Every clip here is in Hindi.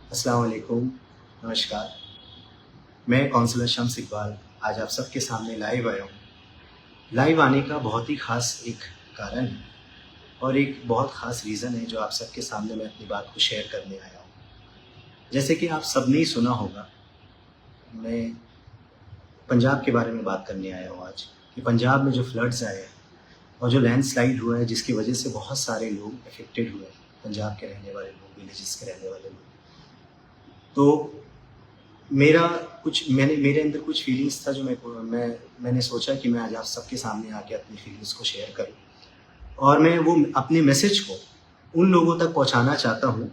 अस्सलाम वालेकुम, नमस्कार। मैं काउंसलर शम्स इकबाल आज आप सबके सामने लाइव आया हूँ। लाइव आने का बहुत ही ख़ास एक कारण है और एक बहुत ख़ास रीज़न है जो आप सबके सामने मैं अपनी बात को शेयर करने आया हूँ। जैसे कि आप सबने ही सुना होगा, मैं पंजाब के बारे में बात करने आया हूँ आज कि पंजाब में जो फ्लड्स आए हैं और जो लैंडस्लाइड हुआ है जिसकी वजह से बहुत सारे लोग अफेक्टेड हुए हैं, पंजाब के रहने वाले लोग, विलेजेस के रहने वाले लोग। तो मेरा कुछ मेरे अंदर कुछ फीलिंग्स था जो मैंने सोचा कि मैं आज आप सबके सामने आके अपनी फीलिंग्स को शेयर करूं और मैं वो अपने मैसेज को उन लोगों तक पहुंचाना चाहता हूं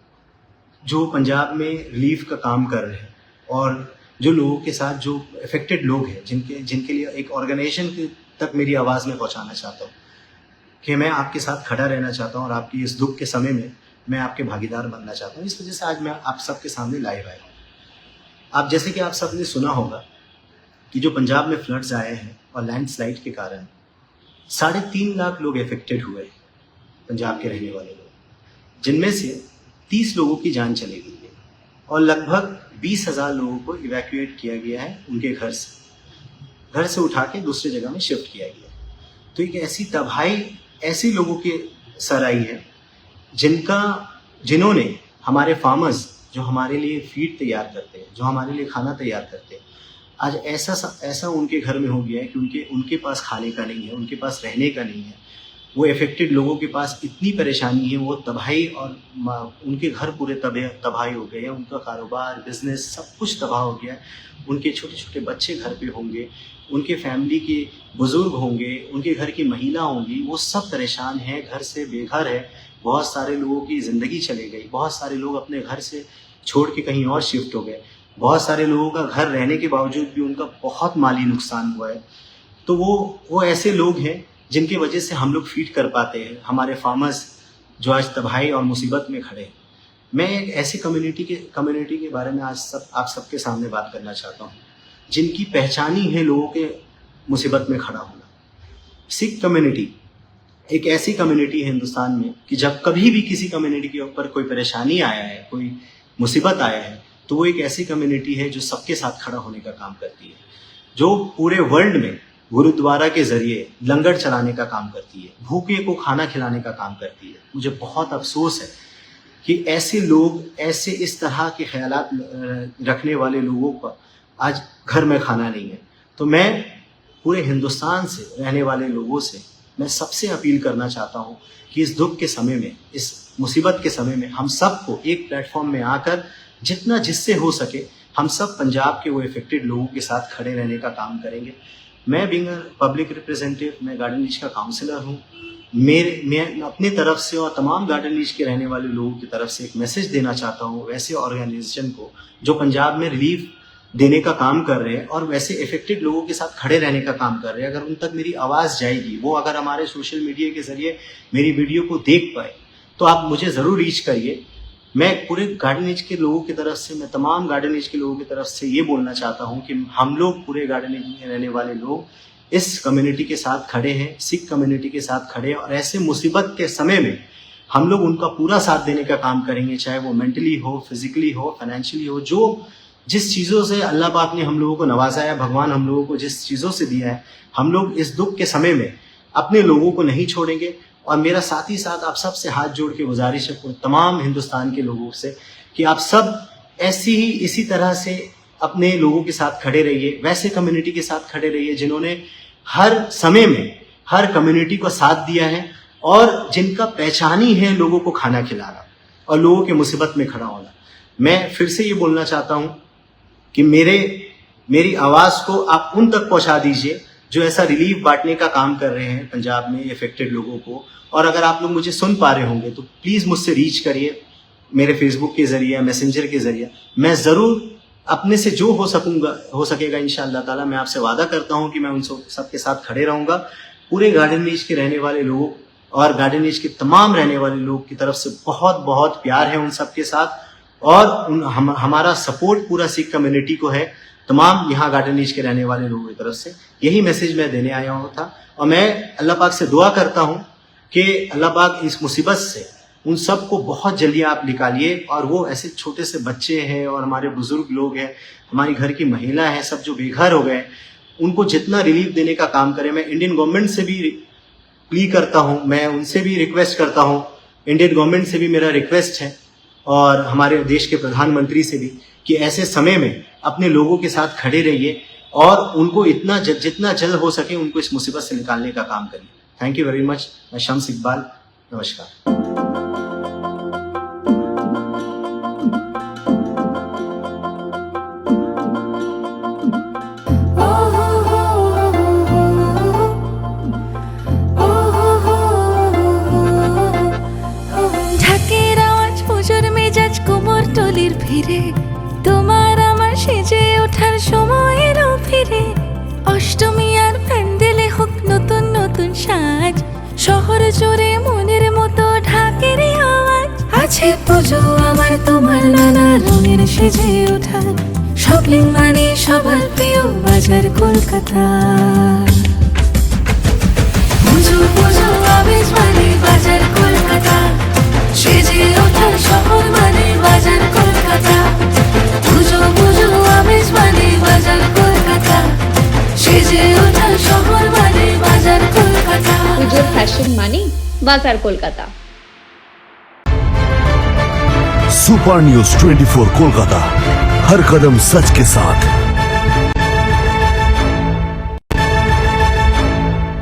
जो पंजाब में रिलीफ का काम कर रहे हैं और जो लोगों के साथ जो अफेक्टेड लोग हैं जिनके जिनके लिए एक ऑर्गेनाइजेशन तक मेरी आवाज़ में पहुँचाना चाहता हूँ कि मैं आपके साथ खड़ा रहना चाहता हूँ और आपकी इस दुख के समय में मैं आपके भागीदार बनना चाहता हूँ। इस वजह से आज मैं आप सबके सामने लाइव आया हूँ। आप जैसे कि आप सबने सुना होगा कि जो पंजाब में फ्लड्स आए हैं और लैंडस्लाइड के कारण 3.5 लाख लोग अफेक्टेड हुए, पंजाब के रहने वाले लोग, जिनमें से 30 लोगों की जान चली गई है और लगभग 20,000 लोगों को इवैक्यूएट किया गया है उनके घर से उठा के दूसरी जगह में शिफ्ट किया गया है। तो एक ऐसी तबाही ऐसे लोगों के सर आई है जिन्होंने हमारे फार्मर्स जो हमारे लिए फीड तैयार करते हैं, जो हमारे लिए खाना तैयार करते हैं, आज ऐसा उनके घर में हो गया है कि उनके पास खाने का नहीं है, उनके पास रहने का नहीं है। वो अफेक्टेड लोगों के पास इतनी परेशानी है, वो तबाही और उनके घर पूरे तबाही हो गए हैं, उनका कारोबार, बिजनेस सब कुछ तबाह हो गया है। उनके छोटे छोटे बच्चे घर पे होंगे, उनके फैमिली के बुजुर्ग होंगे, उनके घर की महिला होंगी, वो सब परेशान हैं, घर से बेघर है। बहुत सारे लोगों की ज़िंदगी चली गई, बहुत सारे लोग अपने घर से छोड़ के कहीं और शिफ्ट हो गए, बहुत सारे लोगों का घर रहने के बावजूद भी उनका बहुत माली नुकसान हुआ है। तो वो ऐसे लोग हैं जिनकी वजह से हम लोग फीड कर पाते हैं, हमारे फार्मर्स जो आज तबाही और मुसीबत में खड़े हैं। मैं एक ऐसी कम्युनिटी के बारे में आज आप सबके सामने बात करना चाहता हूँ जिनकी पहचान ही है लोगों के मुसीबत में खड़ा होना। सिख कम्युनिटी एक ऐसी कम्युनिटी है हिंदुस्तान में कि जब कभी भी किसी कम्युनिटी के ऊपर कोई परेशानी आया है, कोई मुसीबत आया है, तो वो एक ऐसी कम्युनिटी है जो सबके साथ खड़ा होने का काम करती है, जो पूरे वर्ल्ड में गुरुद्वारा के जरिए लंगर चलाने का काम करती है, भूखे को खाना खिलाने का काम करती है। मुझे बहुत अफसोस है कि ऐसे लोग, ऐसे इस तरह के ख्यालात रखने वाले लोगों का आज घर में खाना नहीं है। तो मैं पूरे हिंदुस्तान से रहने वाले लोगों से मैं सबसे अपील करना चाहता हूँ कि इस दुख के समय में, इस मुसीबत के समय में हम सबको एक प्लेटफॉर्म में आकर जितना जिससे हो सके हम सब पंजाब के वो इफेक्टेड लोगों के साथ खड़े रहने का काम करेंगे। मैं बीइंग पब्लिक रिप्रेजेंटेटिव, मैं गार्डन रीच का काउंसलर हूँ। मैं अपनी तरफ से और तमाम गार्डन रीच के रहने वाले लोगों की तरफ से एक मैसेज देना चाहता हूँ वैसे ऑर्गेनाइजेशन को जो पंजाब में रिलीफ देने का काम कर रहे हैं और वैसे इफेक्टेड लोगों के साथ खड़े रहने का काम कर रहे हैं। अगर उन तक मेरी आवाज़ जाएगी, वो अगर हमारे सोशल मीडिया के जरिए मेरी वीडियो को देख पाए, तो आप मुझे ज़रूर रीच करिए। मैं पूरे गार्डन रीच के लोगों की तरफ से, मैं तमाम गार्डन रीच के लोगों की तरफ से ये बोलना चाहता हूँ कि हम लोग पूरे गार्डन रीच में रहने वाले लोग इस कम्युनिटी के साथ खड़े हैं, सिख कम्युनिटी के साथ खड़े हैं और ऐसे मुसीबत के समय में हम लोग उनका पूरा साथ देने का काम करेंगे, चाहे वो मेंटली हो, फिजिकली हो, फाइनेंशियली हो। जो जिस चीज़ों से अल्लाह पाक ने हम लोगों को नवाजा है, भगवान हम लोगों को जिस चीज़ों से दिया है, हम लोग इस दुख के समय में अपने लोगों को नहीं छोड़ेंगे। और मेरा साथ ही साथ आप सब से हाथ जोड़ के गुजारिश है तमाम हिंदुस्तान के लोगों से कि आप सब ऐसी ही इसी तरह से अपने लोगों के साथ खड़े रहिए, वैसे कम्युनिटी के साथ खड़े रहिए जिन्होंने हर समय में हर कम्युनिटी को साथ दिया है और जिनका पहचान ही है लोगों को खाना खिलाना और लोगों के मुसीबत में खड़ा होना। मैं फिर से ये बोलना चाहता हूँ कि मेरी आवाज़ को आप उन तक पहुँचा दीजिए जो ऐसा रिलीफ बांटने का काम कर रहे हैं पंजाब में अफेक्टेड लोगों को। और अगर आप लोग मुझे सुन पा रहे होंगे तो प्लीज़ मुझसे रीच करिए मेरे फेसबुक के ज़रिए, मैसेंजर के ज़रिए। मैं ज़रूर अपने से जो हो सकेगा इंशाअल्लाह ताला मैं आपसे वादा करता हूँ कि मैं उन सबके साथ खड़े रहूँगा। पूरे गार्डन रीच के रहने वाले लोगों और गार्डन रीच के तमाम रहने वाले लोगों की तरफ से बहुत बहुत प्यार है उन सबके साथ और हमारा सपोर्ट पूरा सिख कम्युनिटी को है, तमाम यहाँ गार्डन रीच के रहने वाले लोगों की तरफ से। यही मैसेज मैं देने आया हुआ था और मैं अल्लाह पाक से दुआ करता हूँ कि अल्लाह पाक इस मुसीबत से उन सब को बहुत जल्दी आप निकालिए। और वो ऐसे छोटे से बच्चे हैं और हमारे बुजुर्ग लोग हैं, हमारी घर की महिला है, सब जो बेघर हो गए, उनको जितना रिलीफ देने का काम करें। मैं इंडियन गवर्नमेंट से भी प्ली करता हूँ, मैं उनसे भी रिक्वेस्ट करता हूँ, इंडियन गवर्नमेंट से भी मेरा रिक्वेस्ट है और हमारे देश के प्रधानमंत्री से भी, कि ऐसे समय में अपने लोगों के साथ खड़े रहिए और उनको जितना जल्द हो सके उनको इस मुसीबत से निकालने का काम करिए। Thank you very much. मैं शम्स इकबाल, नमस्कार। ফিরে তোমার আমার সেজে ওঠার সময় এলো ফিরে, অষ্টমী আর প্যান্ডেলে হোক নতুন নতুন সাজ, শহর জুড়ে মনের মতো ঢাকের আওয়াজ। আছে পুজো আমার তোমার নানা রঙের সেজে ওঠা, শপিং মানে সবার প্রিয় বাজার কলকাতা। পুজো পুজো আবেশ মানে বাজার কলকাতা, সেজে ওঠার শহর মানে বাজার কলকাতা। পুজো পুজো আবেশ মানে বাজার কলকাতা, সেজে ওঠার শহর মানে বাজার কলকাতা। পুজোর ফ্যাশন মানে বাজার কলকাতা। सुपर न्यूज 24 कोलकाता, हर कदम सच के साथ।